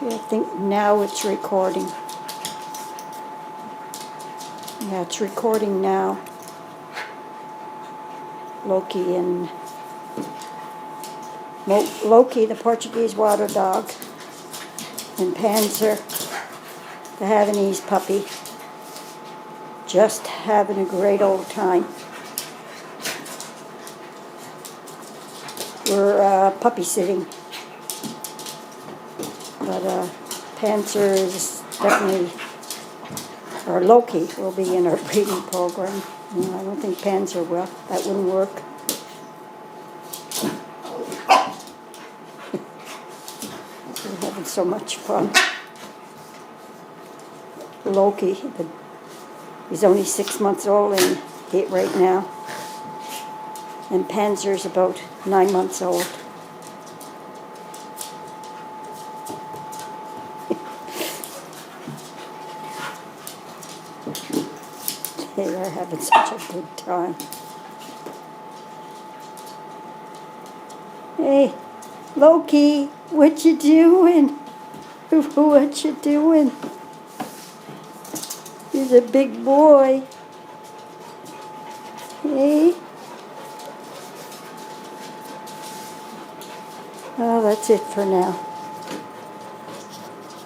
I think now it's recording. Yeah, it's recording now. Loki and Loki, the Portuguese water dog, and Panzer, the Havanese puppy, just having a great old time. We're puppy sitting, but Panzer is definitely, or Loki will be in our breeding program. No, I don't think Panzer will. That wouldn't work. We're having so much fun. Loki, he's only 6 months old and right now. And Panzer's about 9 months old. They are having such a good time. Hey, Loki, what you doing? What you doing? He's a big boy. Hey. Oh, that's it for now.